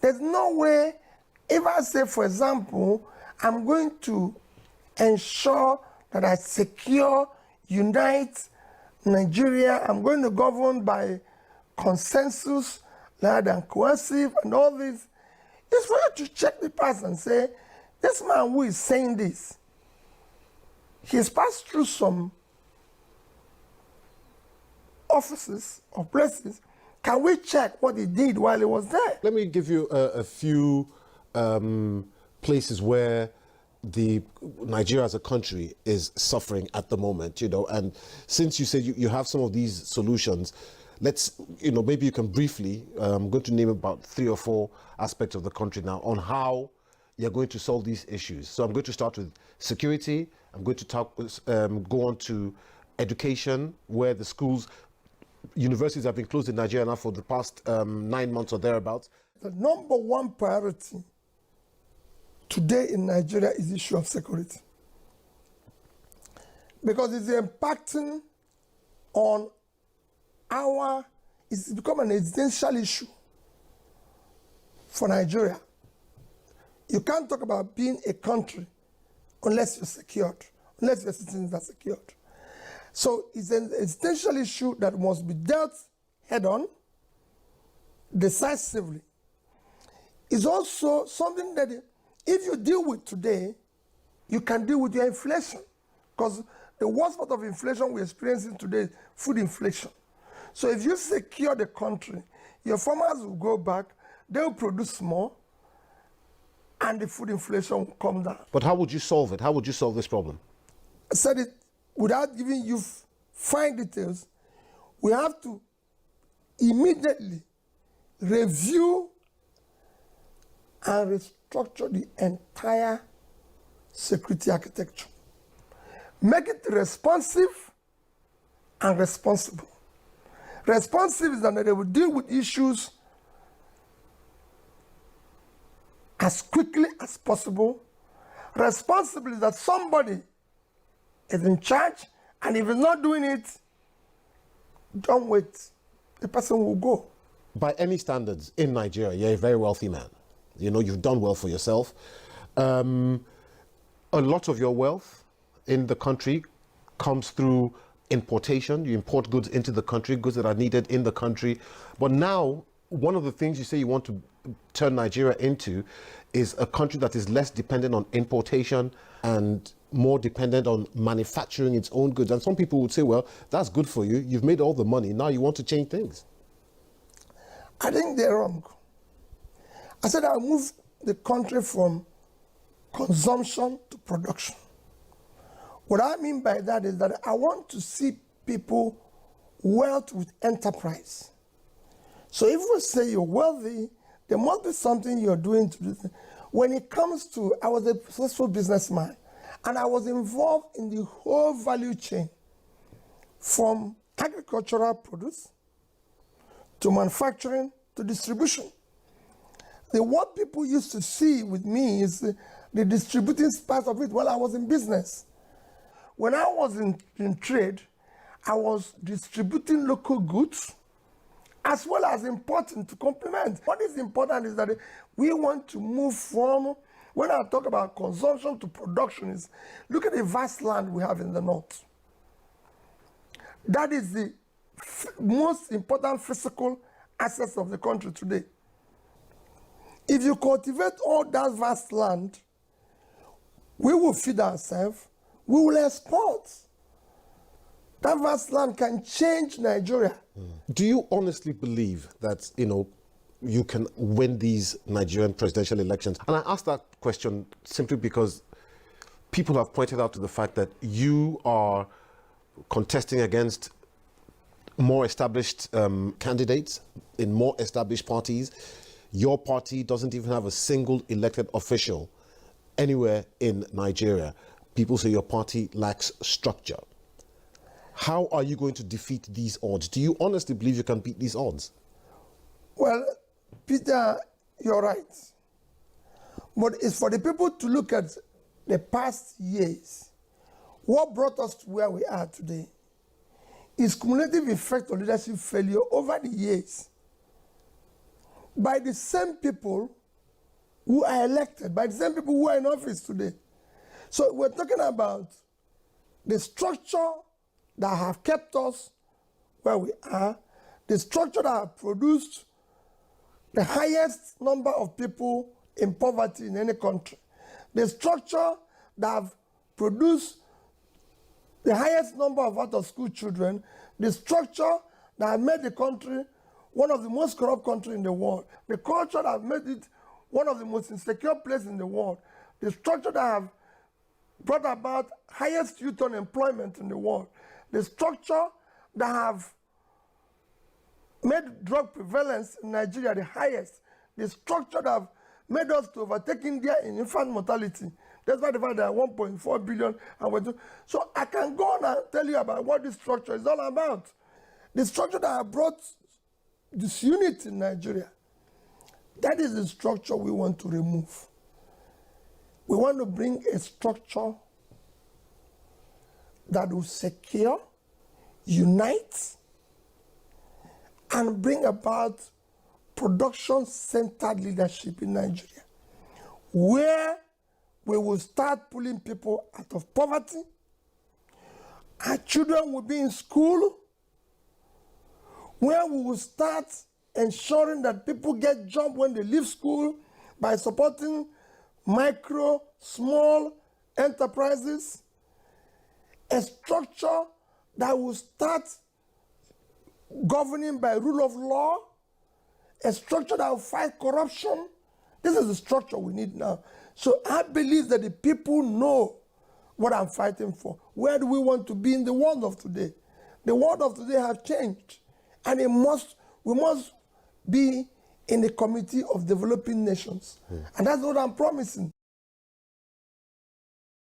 There's no way, if I say, for example, I'm going to ensure that I secure, unite Nigeria, I'm going to govern by consensus rather than coercive and all this. It's for you to check the past and say, this man who is saying this, he's passed through some offices or places. Can we check what he did while he was there? Let me give you a few places where Nigeria as a country is suffering at the moment, and since you said you have some of these solutions, let's, maybe you can briefly, I'm going to name about 3 or 4 aspects of the country now on how you're going to solve these issues. So I'm going to start with security. I'm going to go on to education, where the schools, universities have been closed in Nigeria now for the past 9 months or thereabouts. The number one priority today in Nigeria is the issue of security, because it's impacting on it's become an existential issue for Nigeria. You can't talk about being a country unless you're secured, unless your citizens are secured. So it's an existential issue that must be dealt head-on, decisively. It's also something that if you deal with today, you can deal with your inflation, because the worst part of inflation we're experiencing today is food inflation. So if you secure the country, your farmers will go back, they will produce more, and the food inflation will come down. But how would you solve it? How would you solve this problem? I said it without giving you fine details. We have to immediately review and restructure the entire security architecture. Make it responsive and responsible. Responsive is that they will deal with issues as quickly as possible. Responsible is that somebody is in charge, and if he's not doing it, don't wait. The person will go. By any standards in Nigeria, you're a very wealthy man. You've done well for yourself. A lot of your wealth in the country comes through importation. You import goods into the country, goods that are needed in the country. But now, one of the things you say you want to turn Nigeria into is a country that is less dependent on importation and more dependent on manufacturing its own goods. And some people would say, well, that's good for you. You've made all the money. Now you want to change things. I think they're wrong. I said I'll move the country from consumption to production. What I mean by that is that I want to see people wealth with enterprise. So if we say you're wealthy, there must be something you're doing to do. When it comes to, I was a successful businessman, and I was involved in the whole value chain, from agricultural produce to manufacturing to distribution. What people used to see with me is the distributing part of it while I was in business. When I was in trade, I was distributing local goods as well as importing to complement. What is important is that we want to move from, when I talk about consumption to production, is look at the vast land we have in the north. That is the most important physical assets of the country today. If you cultivate all that vast land, we will feed ourselves, we will export. That vast land can change Nigeria. Do you honestly believe that, you can win these Nigerian presidential elections? And I ask that question simply because people have pointed out to the fact that you are contesting against more established candidates in more established parties. Your party doesn't even have a single elected official anywhere in Nigeria. People say your party lacks structure. How are you going to defeat these odds? Do you honestly believe you can beat these odds? Well, Peter, you're right. But it's for the people to look at the past years. What brought us to where we are today is cumulative effect of leadership failure over the years. by the same people who are elected, by the same people who are in office today. So we're talking about the structure that have kept us where we are, the structure that have produced the highest number of people in poverty in any country, the structure that have produced the highest number of out-of-school children, the structure that have made the country one of the most corrupt countries in the world, the culture that have made it one of the most insecure places in the world, the structure that have brought about highest youth unemployment in the world, the structure that have made drug prevalence in Nigeria the highest, the structure that have made us to overtake India in infant mortality. That's why the fact there are 1.4 billion. So I can go on and tell you about what this structure is all about. The structure that have brought disunity in Nigeria, that is the structure we want to remove. We want to bring a structure that will secure, unite, and bring about production-centered leadership in Nigeria, where we will start pulling people out of poverty. Our children will be in school, where we will start ensuring that people get jobs when they leave school by supporting micro, small enterprises, a structure that will start governing by rule of law, a structure that will fight corruption. This is the structure we need now. So I believe that the people know what I'm fighting for. Where do we want to be in the world of today? The world of today has changed, and we must be in the committee of developing nations. And that's what I'm promising.